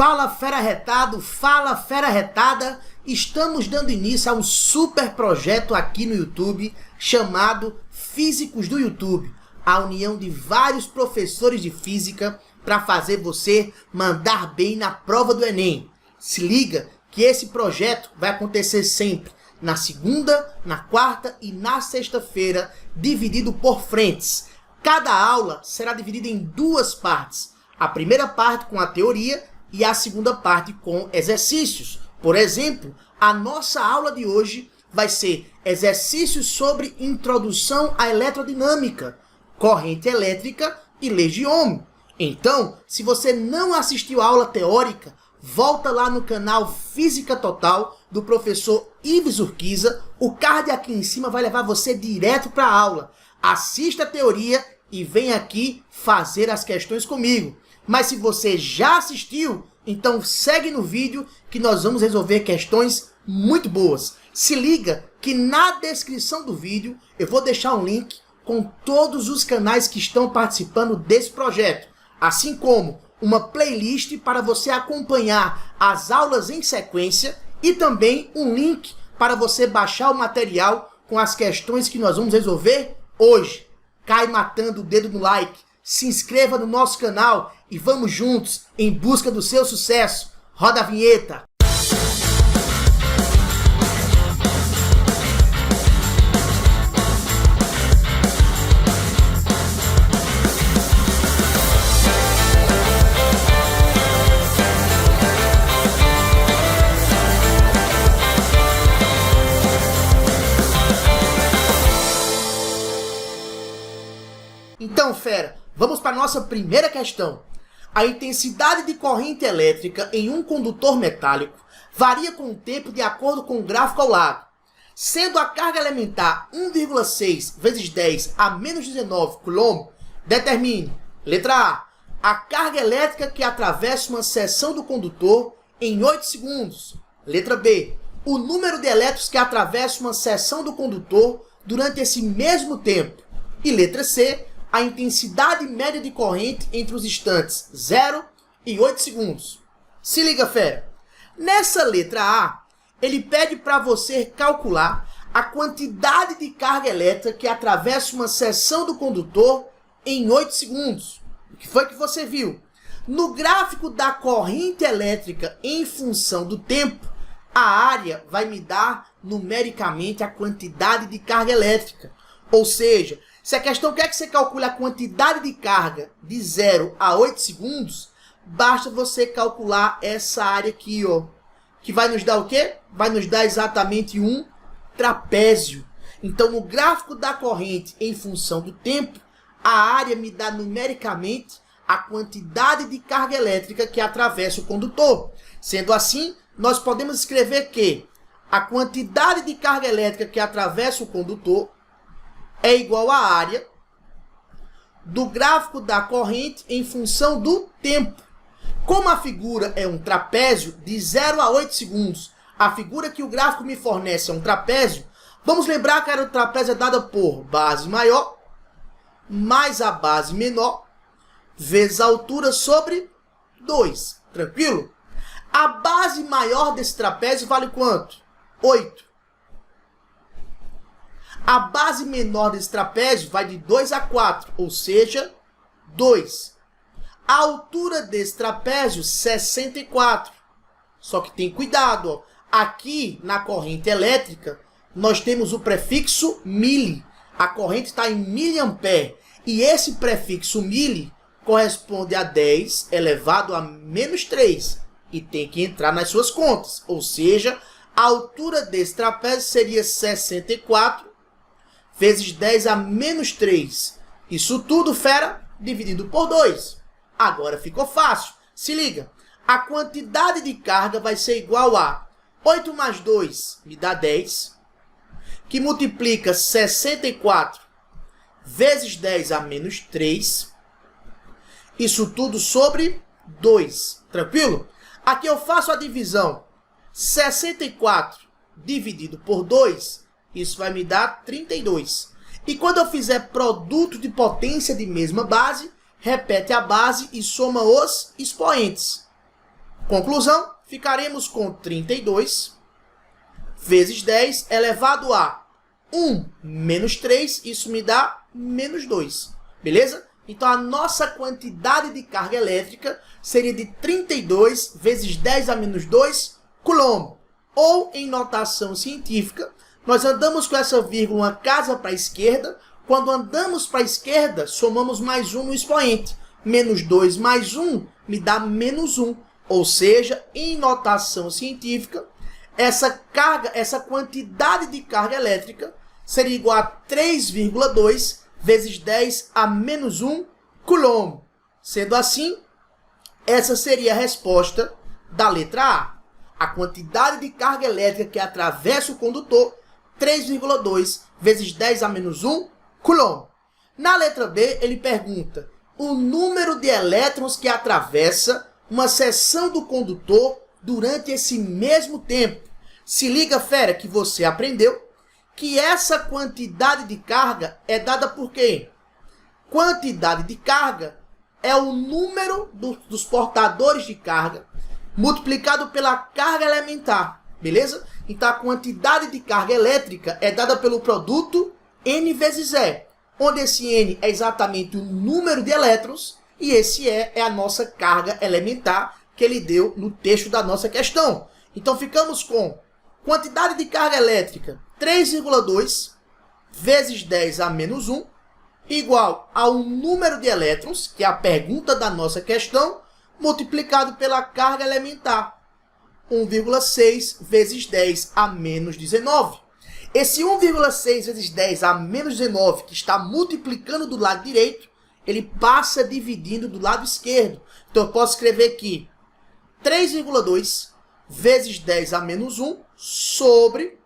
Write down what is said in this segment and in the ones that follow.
Fala fera retado, fala fera retada, estamos dando início a um super projeto aqui no YouTube chamado Físicos do YouTube, a união de vários professores de física para fazer você mandar bem na prova do Enem. Se liga que esse projeto vai acontecer sempre na segunda, na quarta e na sexta-feira, dividido por frentes. Cada aula será dividida em duas partes, a primeira parte com a teoria e a segunda parte com exercícios. Por exemplo, a nossa aula de hoje vai ser exercícios sobre introdução à eletrodinâmica, corrente elétrica e leis de Ohm. Então, se você não assistiu a aula teórica, volta lá no canal Física Total do professor Ives Urquiza. O card aqui em cima vai levar você direto para a aula. Assista a teoria e vem aqui fazer as questões comigo. Mas se você já assistiu, então segue no vídeo que nós vamos resolver questões muito boas. Se liga que na descrição do vídeo eu vou deixar um link com todos os canais que estão participando desse projeto, assim como uma playlist para você acompanhar as aulas em sequência e também um link para você baixar o material com as questões que nós vamos resolver hoje. Cai matando o dedo no like, se inscreva no nosso canal e vamos juntos em busca do seu sucesso. Roda a vinheta! Então, fera, vamos para a nossa primeira questão. A intensidade de corrente elétrica em um condutor metálico varia com o tempo de acordo com o gráfico ao lado. Sendo a carga elementar 1,6 vezes 10 a menos 19 coulomb, determine, letra A carga elétrica que atravessa uma seção do condutor em 8 segundos. Letra B, o número de elétrons que atravessa uma seção do condutor durante esse mesmo tempo. E letra C, a intensidade média de corrente entre os instantes 0 e 8 segundos. Se liga, fera. Nessa letra A, ele pede para você calcular a quantidade de carga elétrica que atravessa uma seção do condutor em 8 segundos. O que foi que você viu? No gráfico da corrente elétrica em função do tempo, a área vai me dar numericamente a quantidade de carga elétrica. Ou seja, se a questão quer que você calcule a quantidade de carga de 0 a 8 segundos, basta você calcular essa área aqui, ó, que vai nos dar o quê? Vai nos dar exatamente um trapézio. Então, no gráfico da corrente em função do tempo, a área me dá numericamente a quantidade de carga elétrica que atravessa o condutor. Sendo assim, nós podemos escrever que a quantidade de carga elétrica que atravessa o condutor é igual à área do gráfico da corrente em função do tempo. Como a figura é um trapézio de 0 a 8 segundos, a figura que o gráfico me fornece é um trapézio, vamos lembrar que a área do trapézio é dada por base maior mais a base menor vezes a altura sobre 2. Tranquilo? A base maior desse trapézio vale quanto? 8. A base menor desse trapézio vai de 2 a 4, ou seja, 2. A altura desse trapézio, 64. Só que tem cuidado, ó. Aqui na corrente elétrica, nós temos o prefixo milli. A corrente está em miliampere. E esse prefixo milli corresponde a 10 elevado a menos 3. E tem que entrar nas suas contas. Ou seja, a altura desse trapézio seria 64 vezes 10 a menos 3. Isso tudo, fera, dividido por 2. Agora ficou fácil. Se liga. A quantidade de carga vai ser igual a 8 mais 2 me dá 10, que multiplica 64 vezes 10 a menos 3. Isso tudo sobre 2. Tranquilo? Aqui eu faço a divisão. 64 dividido por 2, isso vai me dar 32. E quando eu fizer produto de potência de mesma base, repete a base e soma os expoentes. Conclusão, ficaremos com 32 vezes 10 elevado a 1 menos 3, isso me dá menos 2, beleza? Então, a nossa quantidade de carga elétrica seria de 32 vezes 10 a menos 2 coulomb. Ou, em notação científica, nós andamos com essa vírgula uma casa para a esquerda. Quando andamos para a esquerda, somamos mais 1 no expoente. Menos 2 mais 1 me dá menos 1. Ou seja, em notação científica, essa quantidade de carga elétrica seria igual a 3,2 vezes 10 a menos 1 coulomb. Sendo assim, essa seria a resposta da letra A. A quantidade de carga elétrica que atravessa o condutor, 3,2 vezes 10 a menos 1 coulomb. Na letra B, ele pergunta o número de elétrons que atravessa uma seção do condutor durante esse mesmo tempo. Se liga, fera, que você aprendeu que essa quantidade de carga é dada por quê? Quantidade de carga é o número dos portadores de carga multiplicado pela carga elementar, beleza? Então, a quantidade de carga elétrica é dada pelo produto N vezes E, onde esse N é exatamente o número de elétrons e esse E é a nossa carga elementar que ele deu no texto da nossa questão. Então, ficamos com quantidade de carga elétrica 3,2 vezes 10 a menos 1 igual ao número de elétrons, que é a pergunta da nossa questão, multiplicado pela carga elementar, 1,6 vezes 10 a menos 19. Esse 1,6 vezes 10 a menos 19, que está multiplicando do lado direito, ele passa dividindo do lado esquerdo. Então, eu posso escrever aqui 3,2 vezes 10 a menos 1 sobre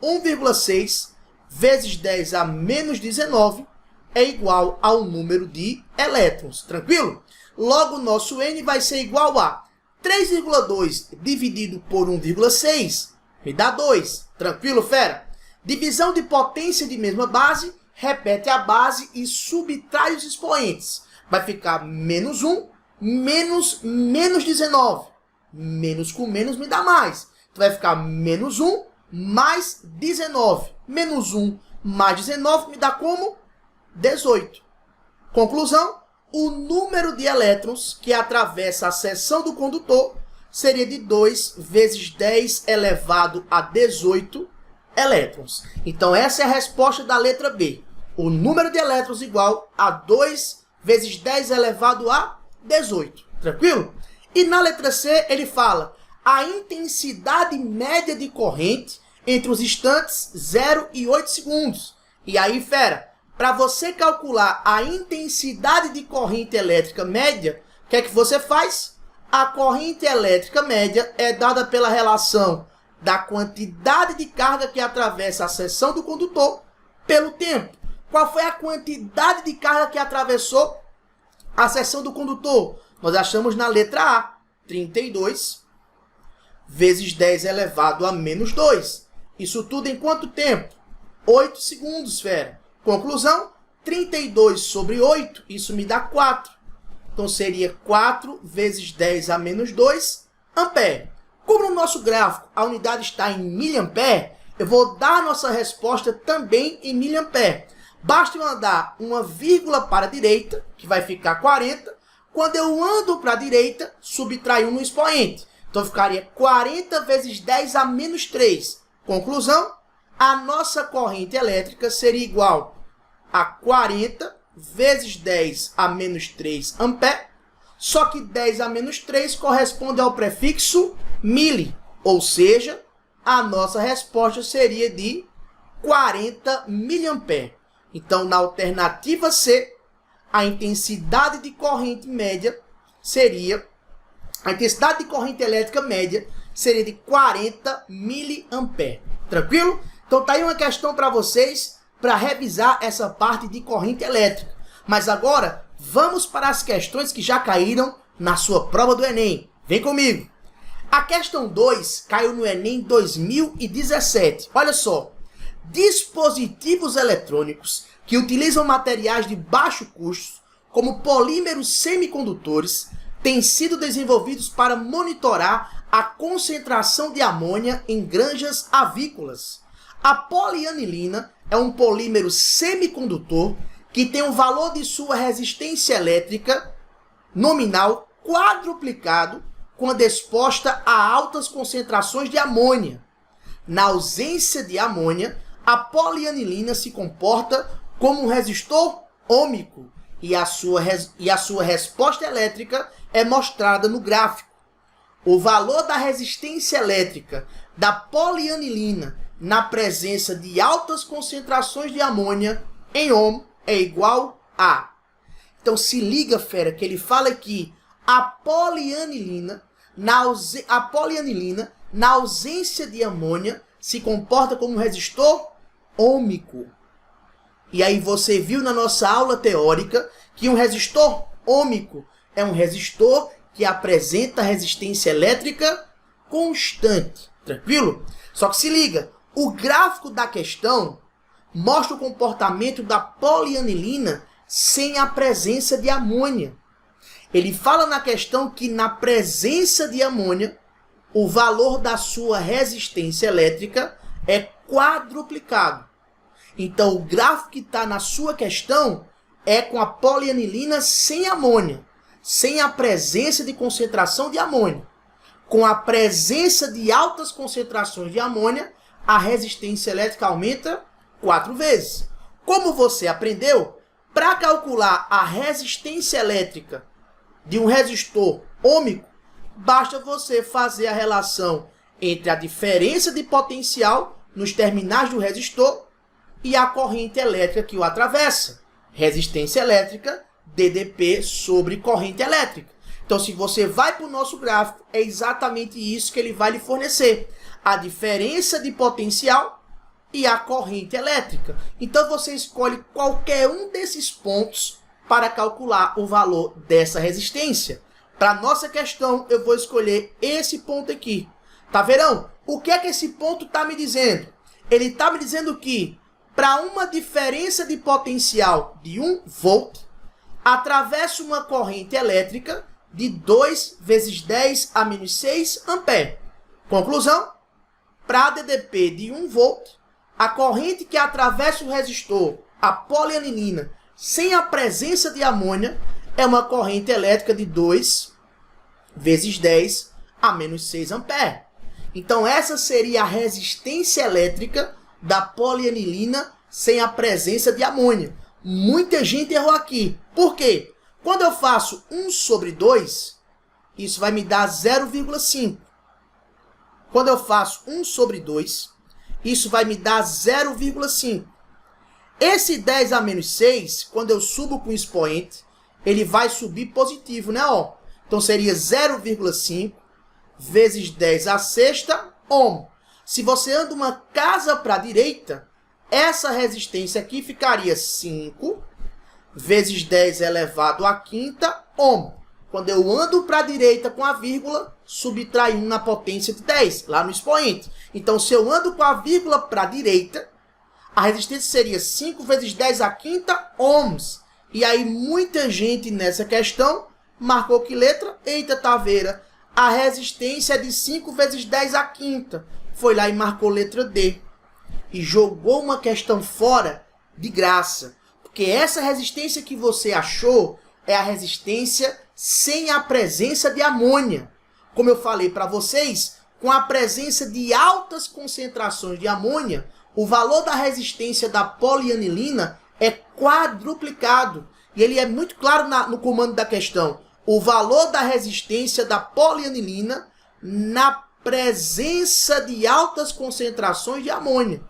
1,6 vezes 10 a menos 19 é igual ao número de elétrons. Tranquilo? Logo, o nosso N vai ser igual a 3,2 dividido por 1,6 me dá 2. Tranquilo, fera? Divisão de potência de mesma base, repete a base e subtrai os expoentes. Vai ficar menos 1 menos 19. Menos com menos me dá mais. Então, vai ficar menos 1 mais 19. Menos 1 mais 19 me dá como? 18. Conclusão, o número de elétrons que atravessa a seção do condutor seria de 2 vezes 10 elevado a 18 elétrons. Então, essa é a resposta da letra B. O número de elétrons igual a 2 vezes 10 elevado a 18. Tranquilo? E na letra C, ele fala a intensidade média de corrente entre os instantes 0 e 8 segundos. E aí, fera, para você calcular a intensidade de corrente elétrica média, o que é que você faz? A corrente elétrica média é dada pela relação da quantidade de carga que atravessa a seção do condutor pelo tempo. Qual foi a quantidade de carga que atravessou a seção do condutor? Nós achamos na letra A, 32 vezes 10 elevado a menos 2. Isso tudo em quanto tempo? 8 segundos, fera. Conclusão, 32 sobre 8, isso me dá 4. Então, seria 4 vezes 10 a menos 2 ampere. Como no nosso gráfico a unidade está em miliampere, eu vou dar a nossa resposta também em miliampere. Basta eu andar uma vírgula para a direita, que vai ficar 40. Quando eu ando para a direita, subtrai 1 no expoente. Então, ficaria 40 vezes 10 a menos 3. Conclusão, a nossa corrente elétrica seria igual a 40 vezes 10 a menos 3 ampere, só que 10 a menos 3 corresponde ao prefixo mili, ou seja, a nossa resposta seria de 40 miliampere. Então, na alternativa C, a intensidade de corrente média seria, a intensidade de corrente elétrica média seria de 40 miliampere. Tranquilo? Então, tá aí uma questão para vocês, para revisar essa parte de corrente elétrica. Mas agora, vamos para as questões que já caíram na sua prova do Enem. Vem comigo! A questão 2 caiu no Enem 2017. Olha só. Dispositivos eletrônicos que utilizam materiais de baixo custo, como polímeros semicondutores, têm sido desenvolvidos para monitorar a concentração de amônia em granjas avícolas. A polianilina é um polímero semicondutor que tem o valor de sua resistência elétrica nominal quadruplicado quando exposta a altas concentrações de amônia. Na ausência de amônia, a polianilina se comporta como um resistor ôhmico e a sua resposta elétrica é mostrada no gráfico. O valor da resistência elétrica da polianilina na presença de altas concentrações de amônia em ohm é igual a... Então se liga, fera, que ele fala que a polianilina, na ausência de amônia, se comporta como um resistor ôhmico. E aí você viu na nossa aula teórica que um resistor ôhmico é um resistor que apresenta resistência elétrica constante. Tranquilo? Só que se liga, o gráfico da questão mostra o comportamento da polianilina sem a presença de amônia. Ele fala na questão que na presença de amônia, o valor da sua resistência elétrica é quadruplicado. Então, o gráfico que está na sua questão é com a polianilina sem amônia, sem a presença de concentração de amônia. Com a presença de altas concentrações de amônia, a resistência elétrica aumenta 4 vezes. Como você aprendeu, para calcular a resistência elétrica de um resistor ôhmico, basta você fazer a relação entre a diferença de potencial nos terminais do resistor e a corrente elétrica que o atravessa. Resistência elétrica, DDP sobre corrente elétrica. Então, se você vai para o nosso gráfico, é exatamente isso que ele vai lhe fornecer. A diferença de potencial e a corrente elétrica. Então, você escolhe qualquer um desses pontos para calcular o valor dessa resistência. Para a nossa questão, eu vou escolher esse ponto aqui. Tá vendo? O que é que esse ponto está me dizendo? Ele está me dizendo que para uma diferença de potencial de 1 volt, atravessa uma corrente elétrica de 2 vezes 10 a menos 6 ampere. Conclusão, para DDP de 1 volt, a corrente que atravessa o resistor, a polianilina, sem a presença de amônia, é uma corrente elétrica de 2 vezes 10 a menos 6 ampere. Então, essa seria a resistência elétrica da polianilina sem a presença de amônia. Muita gente errou aqui. Por quê? Quando eu faço 1 sobre 2, isso vai me dar 0,5. Quando eu faço 1 sobre 2, isso vai me dar 0,5. Esse 10 a menos 6, quando eu subo com o expoente, ele vai subir positivo, né? Ó. Então, seria 0,5 vezes 10 à sexta ohm. Se você anda uma casa para a direita, essa resistência aqui ficaria 5 vezes 10 elevado à quinta ohm. Quando eu ando para a direita com a vírgula, subtrai 1 na potência de 10, lá no expoente. Então, se eu ando com a vírgula para a direita, a resistência seria 5 vezes 10 à quinta ohms. E aí, muita gente nessa questão marcou que letra? Eita, Taveira, a resistência é de 5 vezes 10 à quinta. Foi lá e marcou letra D. E jogou uma questão fora de graça. Porque essa resistência que você achou é a resistência sem a presença de amônia. Como eu falei para vocês, com a presença de altas concentrações de amônia, o valor da resistência da polianilina é quadruplicado. E ele é muito claro no comando da questão. O valor da resistência da polianilina na presença de altas concentrações de amônia.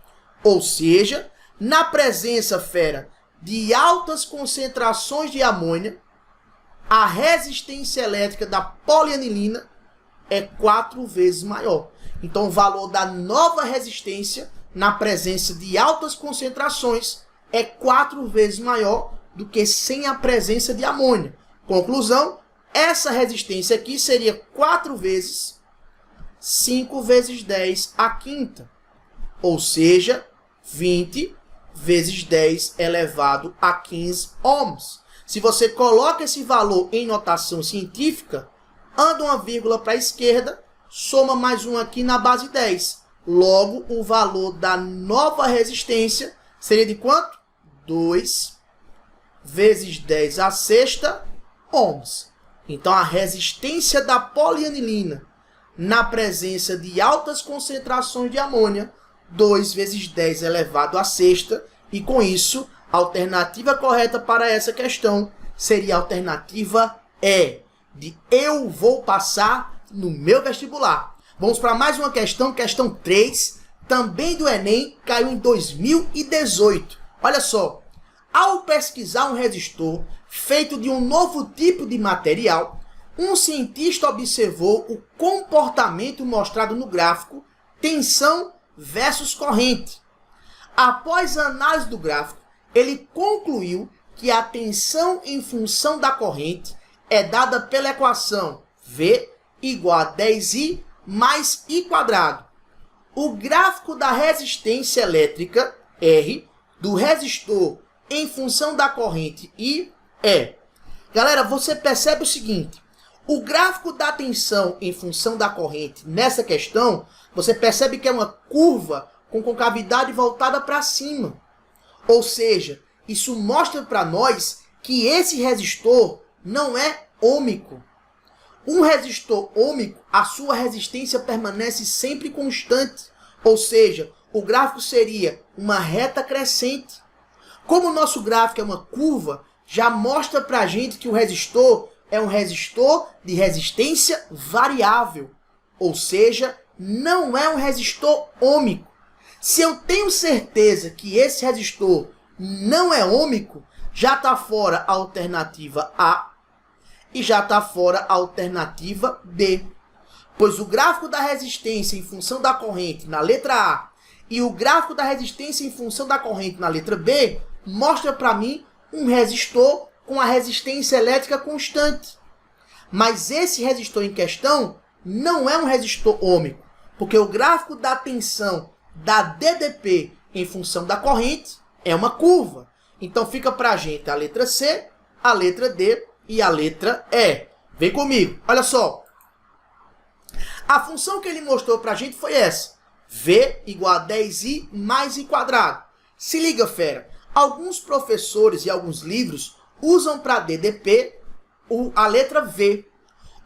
Ou seja, na presença, fera, de altas concentrações de amônia, a resistência elétrica da polianilina é 4 vezes maior. Então, o valor da nova resistência na presença de altas concentrações é 4 vezes maior do que sem a presença de amônia. Conclusão, essa resistência aqui seria 4 vezes 5 vezes 10 à quinta. Ou seja, 20 vezes 10 elevado a 15 ohms. Se você coloca esse valor em notação científica, anda uma vírgula para a esquerda, soma mais um aqui na base 10. Logo, o valor da nova resistência seria de quanto? 2 vezes 10 à sexta ohms. Então, a resistência da polianilina na presença de altas concentrações de amônia, 2 vezes 10 elevado à sexta, e com isso, a alternativa correta para essa questão seria a alternativa E, de eu vou passar no meu vestibular. Vamos para mais uma questão, questão 3, também do Enem, caiu em 2018. Olha só, ao pesquisar um resistor feito de um novo tipo de material, um cientista observou o comportamento mostrado no gráfico tensão versus corrente. Após a análise do gráfico, ele concluiu que a tensão em função da corrente é dada pela equação V igual a 10I mais I quadrado. O gráfico da resistência elétrica, R, do resistor em função da corrente I é... Galera, você percebe o seguinte, o gráfico da tensão em função da corrente nessa questão, você percebe que é uma curva com concavidade voltada para cima. Ou seja, isso mostra para nós que esse resistor não é ômico. Um resistor ômico, a sua resistência permanece sempre constante. Ou seja, o gráfico seria uma reta crescente. Como o nosso gráfico é uma curva, já mostra para a gente que o resistor é um resistor de resistência variável. Ou seja, não é um resistor ômico. Se eu tenho certeza que esse resistor não é ômico, já está fora a alternativa A e já está fora a alternativa D. Pois o gráfico da resistência em função da corrente na letra A e o gráfico da resistência em função da corrente na letra B mostra para mim um resistor com a resistência elétrica constante. Mas esse resistor em questão não é um resistor ômico, porque o gráfico da tensão da DDP em função da corrente é uma curva. Então fica para a gente a letra C, a letra D e a letra E. Vem comigo, olha só. A função que ele mostrou para a gente foi essa. V igual a 10I mais I quadrado. Se liga, fera. Alguns professores e alguns livros usam para DDP a letra V.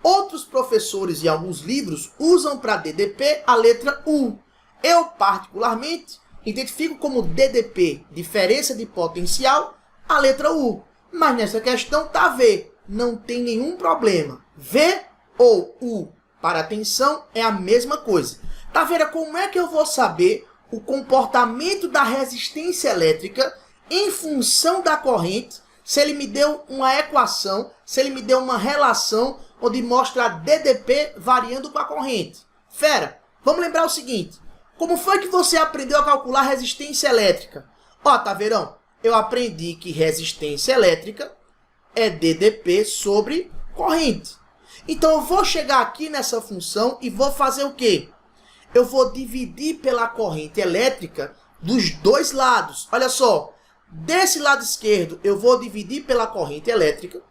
Outros professores e alguns livros usam para DDP a letra U. Eu, particularmente, identifico como DDP, diferença de potencial, a letra U. Mas nessa questão está V. Não tem nenhum problema. V ou U para a tensão é a mesma coisa. Tá vendo como é que eu vou saber o comportamento da resistência elétrica em função da corrente, se ele me deu uma equação, se ele me deu uma relação onde mostra a DDP variando com a corrente? Fera, vamos lembrar o seguinte. Como foi que você aprendeu a calcular resistência elétrica? Ó, tá vendo? Eu aprendi que resistência elétrica é DDP sobre corrente. Então eu vou chegar aqui nessa função e vou fazer o quê? Eu vou dividir pela corrente elétrica dos dois lados. Olha só, desse lado esquerdo eu vou dividir pela corrente elétrica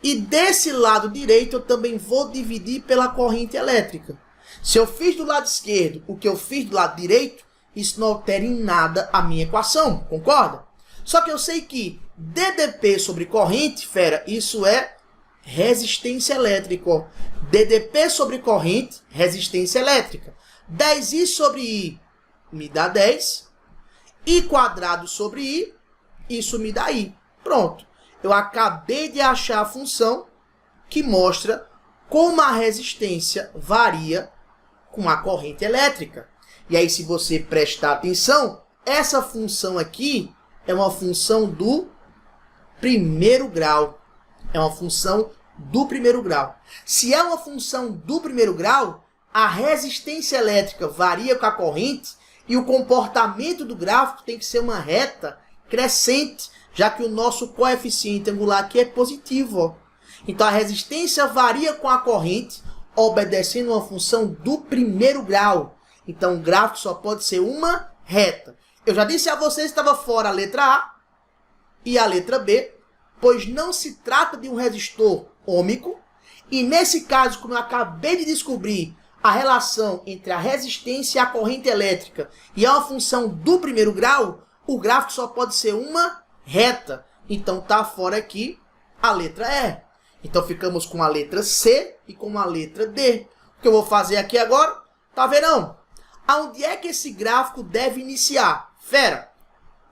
e desse lado direito eu também vou dividir pela corrente elétrica. Se eu fiz do lado esquerdo o que eu fiz do lado direito, isso não altera em nada a minha equação, concorda? Só que eu sei que DDP sobre corrente, fera, isso é resistência elétrica. Ó. DDP sobre corrente, resistência elétrica. 10I sobre I me dá 10. I quadrado sobre I, isso me dá I. Pronto. Eu acabei de achar a função que mostra como a resistência varia com a corrente elétrica. E aí, se você prestar atenção, essa função aqui é uma função do primeiro grau. É uma função do primeiro grau. Se é uma função do primeiro grau, a resistência elétrica varia com a corrente e o comportamento do gráfico tem que ser uma reta crescente, já que o nosso coeficiente angular aqui é positivo. Ó. Então, a resistência varia com a corrente, obedecendo uma função do primeiro grau. Então, o gráfico só pode ser uma reta. Eu já disse a vocês que estava fora a letra A e a letra B. pois não se trata de um resistor ôhmico, e nesse caso, como eu acabei de descobrir a relação entre a resistência e a corrente elétrica e é uma função do primeiro grau, o gráfico só pode ser uma reta. Então está fora aqui a letra E. Então ficamos com a letra C e com a letra D. O que eu vou fazer aqui agora? Tá vendo? Aonde é que esse gráfico deve iniciar? Fera,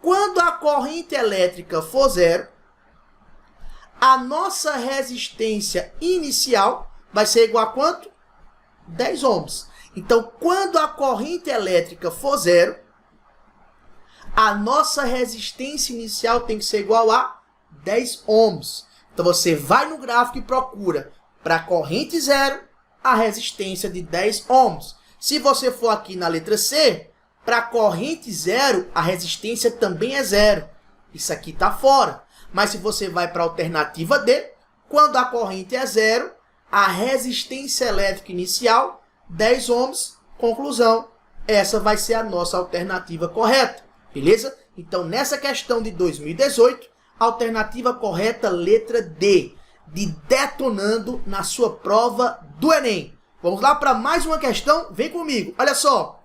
quando a corrente elétrica for zero, a nossa resistência inicial vai ser igual a quanto? 10 ohms. Então, quando a corrente elétrica for zero, a nossa resistência inicial tem que ser igual a 10 ohms. Então, você vai no gráfico e procura para a corrente zero, a resistência de 10 ohms. Se você for aqui na letra C, para a corrente zero, a resistência também é zero. Isso aqui está fora. Mas se você vai para a alternativa D, quando a corrente é zero, a resistência elétrica inicial, 10 ohms. Conclusão, essa vai ser a nossa alternativa correta. Beleza? Então, nessa questão de 2018, alternativa correta, letra D, de detonando na sua prova do Enem. Vamos lá para mais uma questão? Vem comigo. Olha só.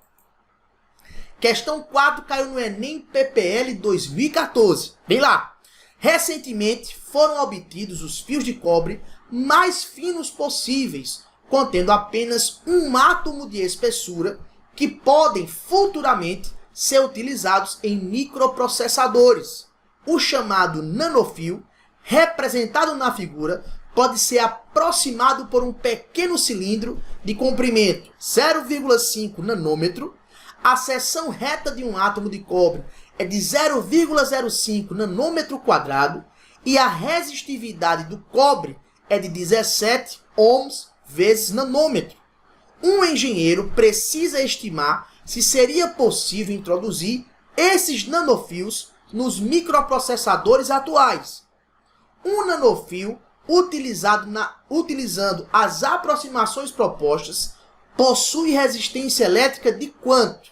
Questão 4 caiu no Enem PPL 2014. Vem lá. Recentemente foram obtidos os fios de cobre mais finos possíveis, contendo apenas um átomo de espessura, que podem futuramente ser utilizados em microprocessadores. O chamado nanofio, representado na figura, pode ser aproximado por um pequeno cilindro de comprimento 0,5 nanômetro. A seção reta de um átomo de cobre é de 0,05 nanômetro quadrado e a resistividade do cobre é de 17 ohms vezes nanômetro. Um engenheiro precisa estimar se seria possível introduzir esses nanofios nos microprocessadores atuais. Um nanofio utilizando as aproximações propostas possui resistência elétrica de quanto?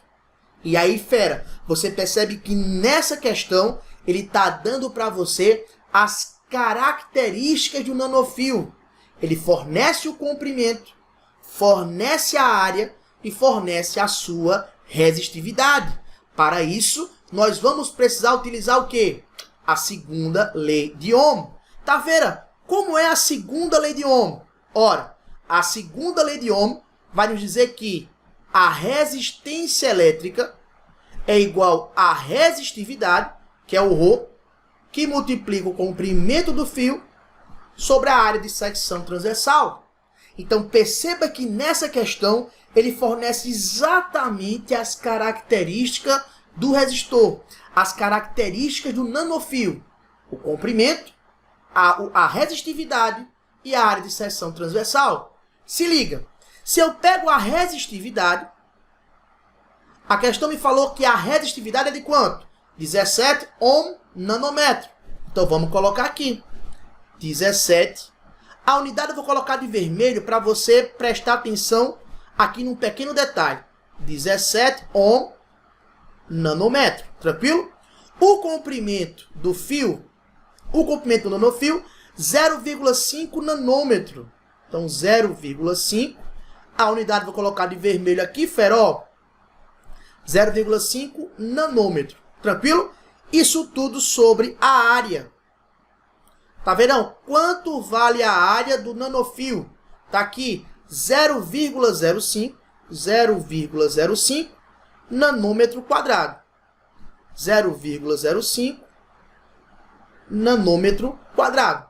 E aí, fera, você percebe que nessa questão ele está dando para você as características do nanofio. Ele fornece o comprimento, fornece a área e fornece a sua resistividade. Para isso, nós vamos precisar utilizar o quê? A segunda lei de Ohm. Tá, fera? Como é a segunda lei de Ohm? Ora, a segunda lei de Ohm vai nos dizer que a resistência elétrica é igual à resistividade, que é o ρ, que multiplica o comprimento do fio sobre a área de secção transversal. Então, perceba que nessa questão ele fornece exatamente as características do resistor, as características do nanofio, o comprimento, a resistividade e a área de seção transversal. Se liga, se eu pego a resistividade, a questão me falou que a resistividade é de quanto? 17 ohm nanômetro. Então vamos colocar aqui. 17. A unidade eu vou colocar de vermelho para você prestar atenção aqui num pequeno detalhe. 17 ohm nanômetro. Tranquilo? O comprimento do fio, o comprimento do nanofio, 0,5 nanômetro. Então 0,5. A unidade eu vou colocar de vermelho aqui, fera, 0,5 nanômetro. Tranquilo? Isso tudo sobre a área. Tá vendo? Quanto vale a área do nanofio? Tá aqui 0,05 nanômetro quadrado. 0,05 nanômetro quadrado.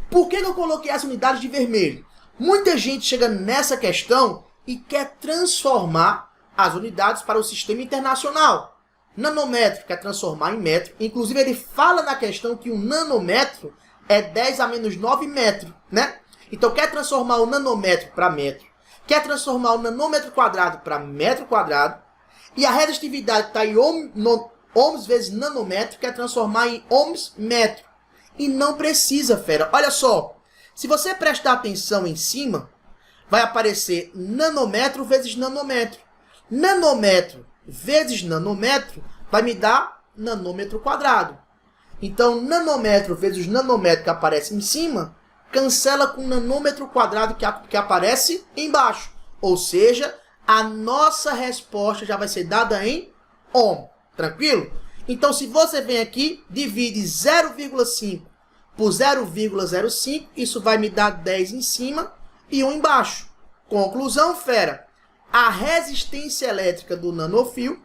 Por que eu coloquei as unidades de vermelho? Muita gente chega nessa questão e quer transformar as unidades para o sistema internacional. Nanômetro quer transformar em metro. Inclusive, ele fala na questão que um nanômetro é 10 a menos 9 metros, né? Então, quer transformar o nanômetro para metro. Quer transformar o nanômetro quadrado para metro quadrado. E a resistividade está em ohms vezes nanômetro, quer transformar em ohms metro. E não precisa, fera. Olha só. Se você prestar atenção em cima, vai aparecer nanômetro vezes nanômetro. Nanômetro vezes nanômetro vai me dar nanômetro quadrado. Então, nanômetro vezes nanômetro que aparece em cima, cancela com nanômetro quadrado que aparece embaixo. Ou seja, a nossa resposta já vai ser dada em ohm. Tranquilo? Então, se você vem aqui, divide 0,5 por 0,05, isso vai me dar 10 em cima e 1 embaixo. Conclusão, fera. A resistência elétrica do nanofio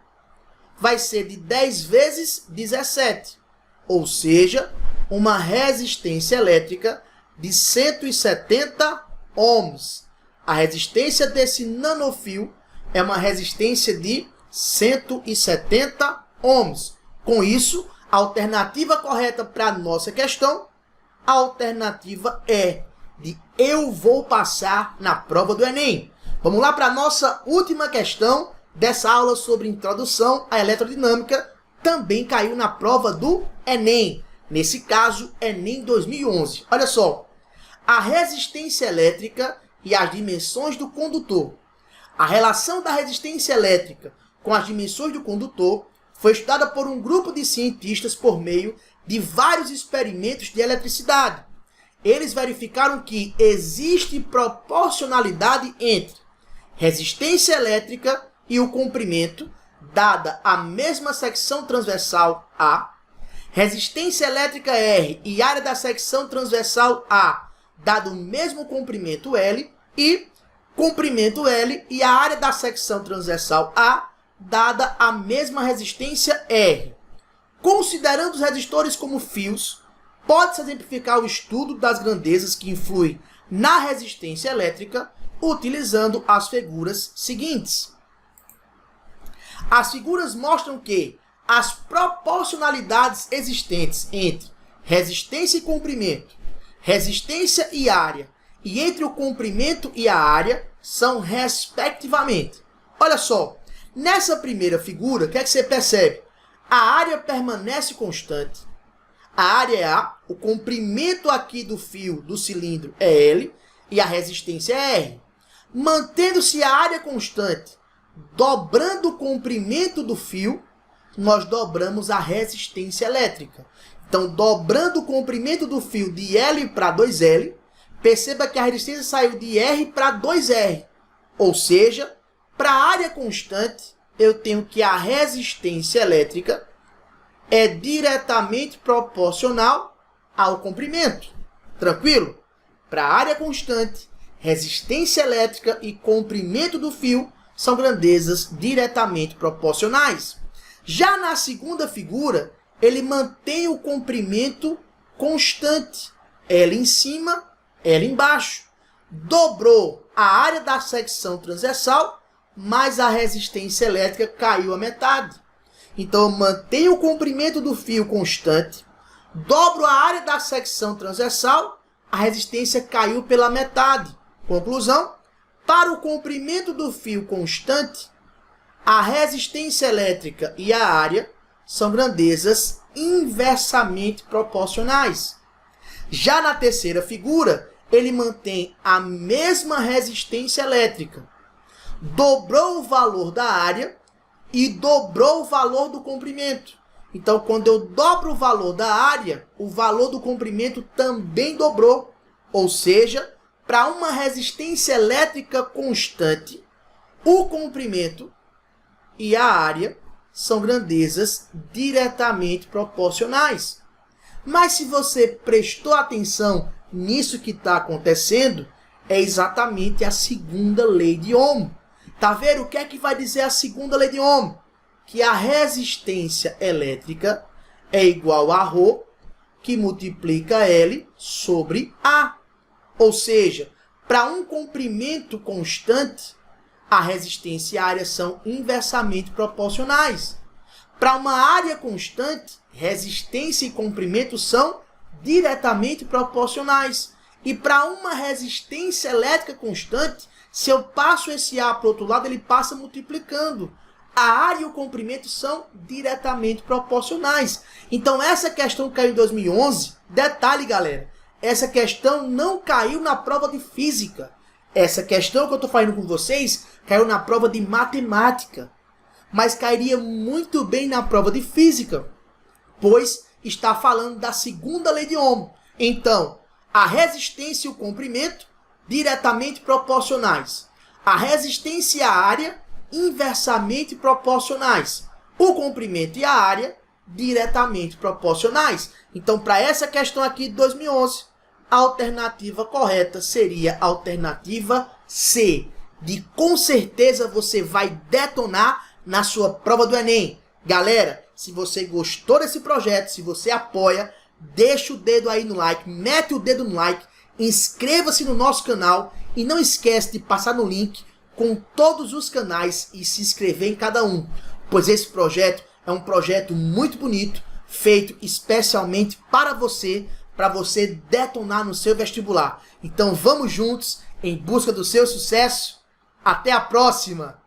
vai ser de 10 vezes 17. Ou seja, uma resistência elétrica de 170 ohms. A resistência desse nanofio é uma resistência de 170 ohms. Com isso, a alternativa correta para a nossa questão, a alternativa é de eu vou passar na prova do Enem. Vamos lá para a nossa última questão dessa aula sobre introdução à eletrodinâmica. Também caiu na prova do Enem. Nesse caso, Enem 2011. Olha só. A resistência elétrica e as dimensões do condutor. A relação da resistência elétrica com as dimensões do condutor foi estudada por um grupo de cientistas por meio de vários experimentos de eletricidade. Eles verificaram que existe proporcionalidade entre resistência elétrica e o comprimento, dada a mesma secção transversal A, resistência elétrica R e área da secção transversal A, dado o mesmo comprimento L, e comprimento L e a área da secção transversal A, dada a mesma resistência R. Considerando os resistores como fios, pode-se exemplificar o estudo das grandezas que influem na resistência elétrica utilizando as figuras seguintes. As figuras mostram que as proporcionalidades existentes entre resistência e comprimento, resistência e área, e entre o comprimento e a área são respectivamente. Olha só, nessa primeira figura, o que é que você percebe? A área permanece constante. A área é A, o comprimento aqui do fio do cilindro é L e a resistência é R. Mantendo-se a área constante, dobrando o comprimento do fio, nós dobramos a resistência elétrica. Então, dobrando o comprimento do fio de L para 2L, perceba que a resistência saiu de R para 2R. Ou seja, para a área constante, eu tenho que a resistência elétrica é diretamente proporcional ao comprimento. Tranquilo? Para a área constante, resistência elétrica e comprimento do fio são grandezas diretamente proporcionais. Já na segunda figura, ele mantém o comprimento constante, L em cima, L embaixo. Dobrou a área da secção transversal, mas a resistência elétrica caiu a metade. Então, eu mantenho o comprimento do fio constante, dobro a área da secção transversal, a resistência caiu pela metade. Conclusão, para o comprimento do fio constante, a resistência elétrica e a área são grandezas inversamente proporcionais. Já na terceira figura, ele mantém a mesma resistência elétrica, dobrou o valor da área e dobrou o valor do comprimento. Então, quando eu dobro o valor da área, o valor do comprimento também dobrou. Ou seja, para uma resistência elétrica constante, o comprimento e a área são grandezas diretamente proporcionais. Mas se você prestou atenção nisso que está acontecendo, é exatamente a segunda lei de Ohm. Tá vendo o que é que vai dizer a segunda lei de Ohm? Que a resistência elétrica é igual a ρ, que multiplica L sobre A. Ou seja, para um comprimento constante, a resistência e a área são inversamente proporcionais. Para uma área constante, resistência e comprimento são diretamente proporcionais. E para uma resistência elétrica constante, se eu passo esse A para o outro lado, ele passa multiplicando. A área e o comprimento são diretamente proporcionais. Então, essa questão caiu em 2011. Detalhe, galera. Essa questão não caiu na prova de física. Essa questão que eu estou falando com vocês caiu na prova de matemática. Mas cairia muito bem na prova de física, pois está falando da segunda lei de Ohm. Então, a resistência e o comprimento diretamente proporcionais. A resistência e a área inversamente proporcionais. O comprimento e a área diretamente proporcionais. Então, para essa questão aqui de 2011, a alternativa correta seria a alternativa C. Com certeza você vai detonar na sua prova do Enem. Galera, se você gostou desse projeto, se você apoia, deixa o dedo aí no like, mete o dedo no like, inscreva-se no nosso canal e não esquece de passar no link com todos os canais e se inscrever em cada um, pois esse projeto é um projeto muito bonito, feito especialmente para você detonar no seu vestibular. Então vamos juntos em busca do seu sucesso. Até a próxima!